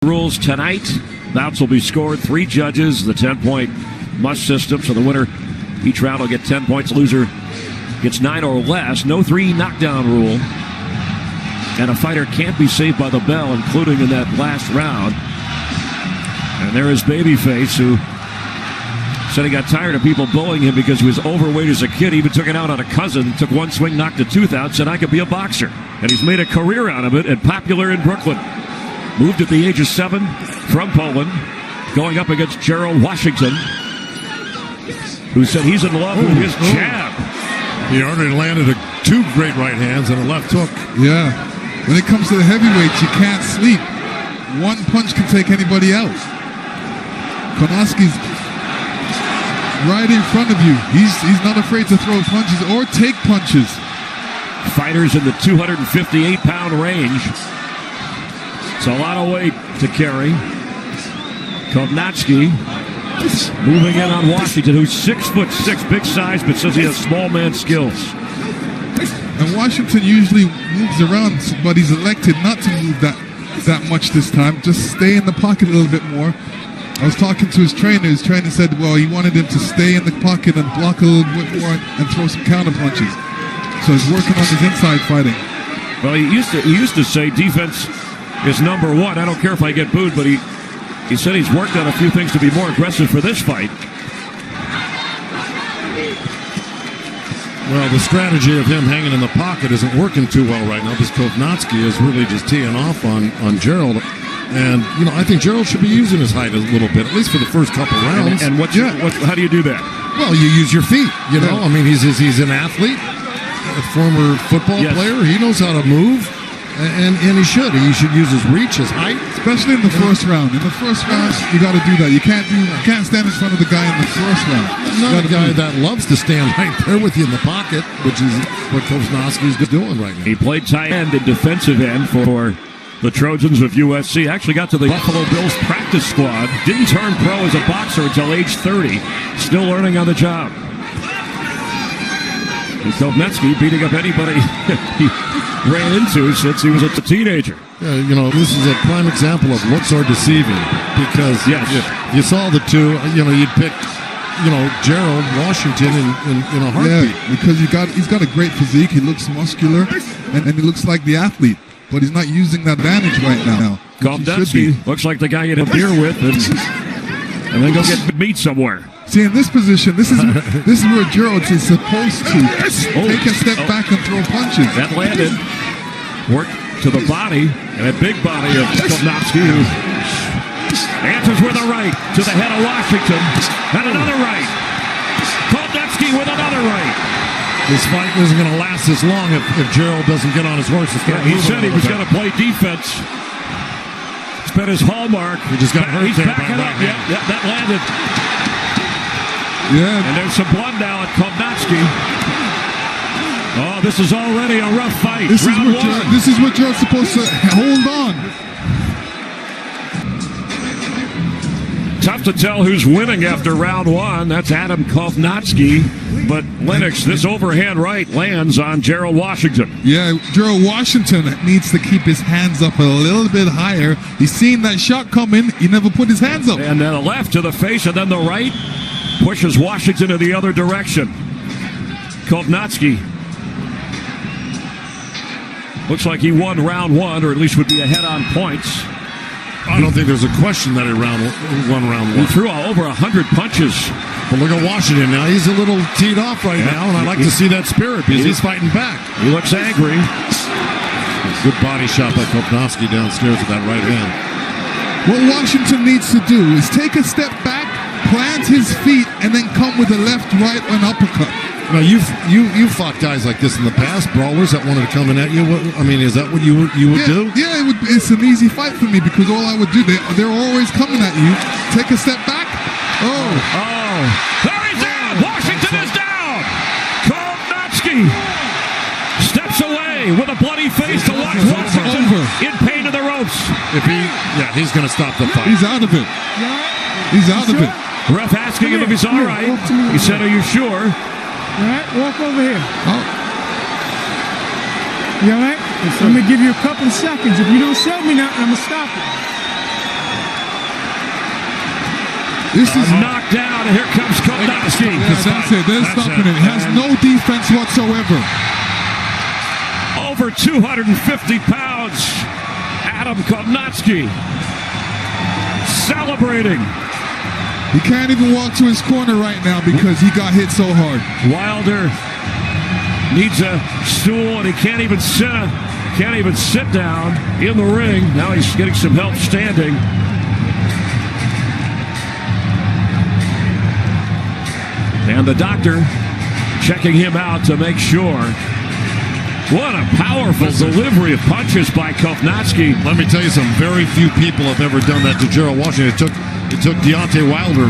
Rules tonight. Bouts will be scored. 3 judges. The 10-point must system. So the winner each round will get 10 points. Loser gets 9 or less. No 3 knockdown rule. And a fighter can't be saved by the bell, including in that last round. And there is Babyface, who said he got tired of people bullying him because he was overweight as a kid. He even took it out on a cousin. Took one swing, knocked a tooth out, said, I could be a boxer. And he's made a career out of it and popular in Brooklyn. Moved at the age of 7 from Poland, going up against Gerald Washington, who said he's in love with his jab. He already landed 2 great right hands and a left hook. Yeah. When it comes to the heavyweights, you can't sleep. One punch can take anybody else. Kownacki's right in front of you. He's not afraid to throw punches or take punches. Fighters in the 258-pound range. It's a lot of weight to carry. Kownacki moving in on Washington, who's 6'6", big size, but says he has small man skills. And Washington usually moves around, but he's elected not to move that much this time. Just stay in the pocket a little bit more. I was talking to his trainer. His trainer said, well, he wanted him to stay in the pocket and block a little bit more and throw some counter punches. So he's working on his inside fighting. Well, he used to say defense is number 1. I don't care if I get booed, but he said he's worked on a few things to be more aggressive for this fight. Well, the strategy of him hanging in the pocket isn't working too well right now because Kownacki is really just teeing off on Gerald. And, I think Gerald should be using his height a little bit, at least for the first couple rounds. And how do you do that? Well, you use your feet, I mean, he's an athlete, a former football player. He knows how to move. And he should. He should use his reach, his height. Especially in the first round. In the first round, you got to do that. You can't stand in front of the guy in the first round. Not a guy that loves to stand right there with you in the pocket, which is what Kownacki's doing right now. He played tight end and defensive end for the Trojans of USC. Actually got to the Buffalo Bills practice squad. Didn't turn pro as a boxer until age 30. Still learning on the job. And Kownacki beating up anybody he ran into since he was a teenager. Yeah, this is a prime example of looks are deceiving because you saw the 2, you'd pick, Gerald Washington in a heartbeat. Yeah, because he's got a great physique. He looks muscular and he looks like the athlete, but he's not using that advantage right now. Kownacki looks like the guy you'd have beer with and then go get meat somewhere. See, in this position, this is where Gerald is supposed to take a step back and throw punches. That landed. Work to the body, and a big body of Kownacki, who answers with a right to the head of Washington, and another right. Kownacki with another right. This fight isn't going to last as long if Gerald doesn't get on his horse and start moving. He said he was going to play defense. It's been his hallmark. He just got hurt there by backing up. Yeah, that landed. Yeah. And there's some blood now at Kownacki. Oh, this is already a rough fight. This is what Gerald's supposed to hold on. Tough to tell who's winning after round 1. That's Adam Kownacki. But Lennox, this overhand right lands on Gerald Washington. Yeah, Gerald Washington needs to keep his hands up a little bit higher. He's seen that shot coming. He never put his hands up. And then a left to the face, and then the right pushes Washington in the other direction. Kownacki looks like he won round 1, or at least would be ahead on points. I don't think there's a question that he won round 1. He threw over 100 punches. But look at Washington now. He's a little teed off right now, and I like to see that spirit because he's fighting back. He looks angry. Good body shot by Kownacki downstairs with that right hand. What Washington needs to do is take a step back, plant his feet, and then come with a left, right, and uppercut. Now you've fought guys like this in the past, brawlers that wanted to come in at you. Is that what you would do? Yeah, it's an easy fight for me because all I would do, they're always coming at you. Take a step back. Oh, there he's down. Washington is down. Kownacki steps away with a bloody face to watch Washington in pain to the ropes. He's going to stop the fight. He's out of it. He's out of it. Ref asking him if he's all right. He said, "Are you sure?" All right, walk over here. Oh. You all right? I'm going to give you a couple of seconds. If you don't show me nothing, I'm going to stop it. This is knocked down, and here comes Kownacki. That's it. They're stopping it. It has no defense whatsoever. Over 250 pounds, Adam Kownacki celebrating. He can't even walk to his corner right now because he got hit so hard. Wilder needs a stool, and he can't even sit down in the ring. Now he's getting some help standing. And the doctor checking him out to make sure. What a powerful delivery of punches by Kownacki. Let me tell you something. Very few people have ever done that to Gerald Washington. It took Deontay Wilder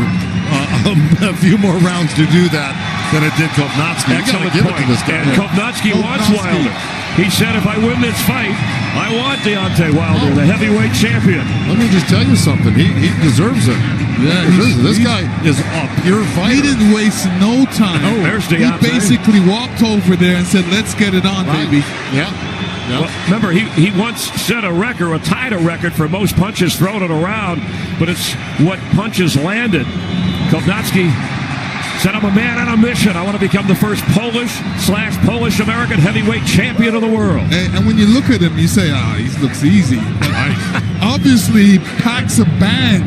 a few more rounds to do that than it did Kownacki. Excellent point. And Kownacki wants Wilder. He said, if I win this fight, I want Deontay Wilder, the heavyweight champion. Let me just tell you something. He deserves it. Yeah, this guy is a pure fighter. He didn't waste no time. Oh, there's He Deontay. basically walked over there and said, let's get it on, baby. Yeah. Well, remember, he once set a record, or tied a record for most punches thrown it around, but it's what punches landed. Kownacki said, I'm a man on a mission. I want to become the first Polish/Polish-American heavyweight champion of the world. And when you look at him, you say, he looks easy. Obviously, he packs a bag.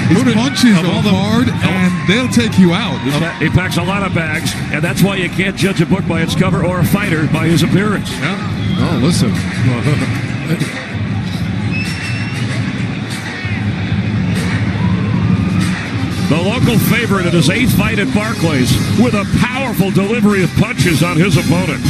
His punches are hard, and they'll take you out. He packs a lot of bags, and that's why you can't judge a book by its cover or a fighter by his appearance. Yeah. Oh, listen. The local favorite in his 8th fight at Barclays with a powerful delivery of punches on his opponent.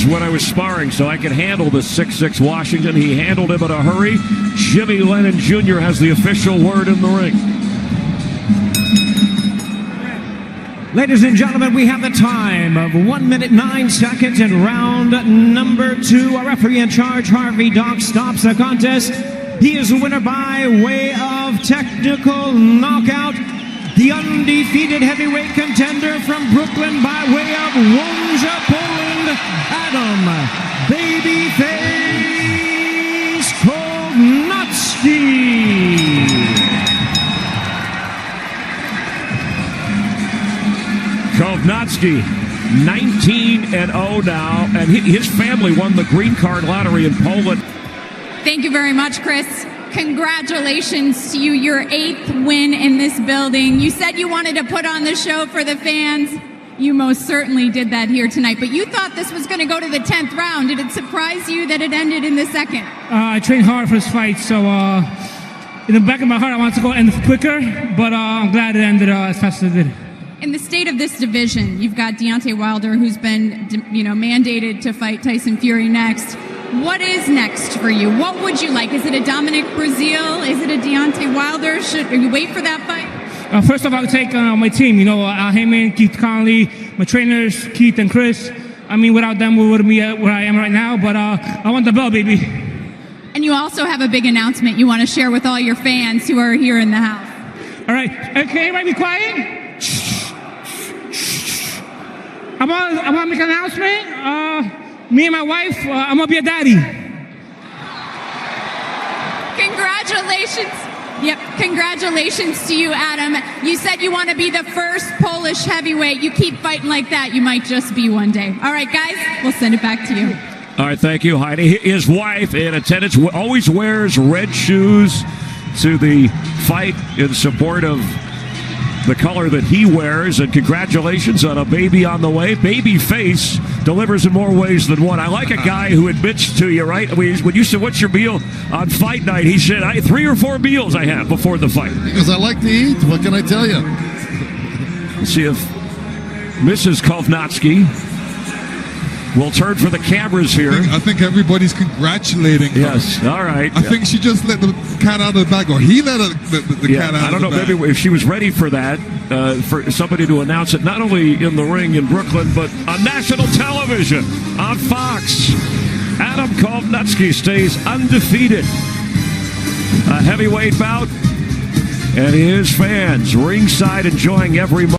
When I was sparring, so I could handle the 6'6" Washington. He handled him in a hurry. Jimmy Lennon Jr. has the official word in the ring. Ladies and gentlemen, we have the time of 1 minute 9 seconds in round number 2. Our referee in charge, Harvey Dock, stops the contest. He is the winner by way of technical knockout. The undefeated heavyweight contender from Brooklyn by way of Łomża, Poland, Adam Babyface Kownacki. Kownacki, 19-0 now, and his family won the green card lottery in Poland. Thank you very much, Chris. Congratulations to you, your 8th win in this building. You said you wanted to put on the show for the fans. You most certainly did that here tonight, but you thought this was going to go to the 10th round. Did it surprise you that it ended in the 2nd? I trained hard for this fight, so in the back of my heart, I wanted to go end quicker, but I'm glad it ended as fast as it did. In the state of this division, you've got Deontay Wilder, who's been, mandated to fight Tyson Fury next. What is next for you? What would you like? Is it a Dominic Breazeale? Is it a Deontay Wilder? Should you wait for that fight? First off, I would take my team. Al Heyman, Keith Connolly, my trainers, Keith and Chris. I mean, without them, we wouldn't be where I am right now. But I want the belt, baby. And you also have a big announcement you want to share with all your fans who are here in the house. All right. Okay, everybody be quiet. I want to make an announcement. Me and my wife, I'm going to be a daddy. Congratulations. Yep, congratulations to you, Adam. You said you want to be the first Polish heavyweight. You keep fighting like that, you might just be one day. All right, guys, we'll send it back to you. All right, thank you, Heidi. His wife in attendance always wears red shoes to the fight in support of the color that he wears. And congratulations on a baby on the way. Baby face delivers in more ways than one. I like a guy who admits to you, right? When you said, what's your meal on fight night? He said, 3 or 4 meals I have before the fight. Because I like to eat. What can I tell you? Let's see if Mrs. Kownacki will turn for the cameras here. I think everybody's congratulating her. Yes, all right. I think she just let the cat out of the bag, or he let the cat out of the bag. I don't know, maybe if she was ready for that, for somebody to announce it, not only in the ring in Brooklyn, but on national television, on Fox. Adam Kownacki stays undefeated. A heavyweight bout, and his fans ringside enjoying every moment.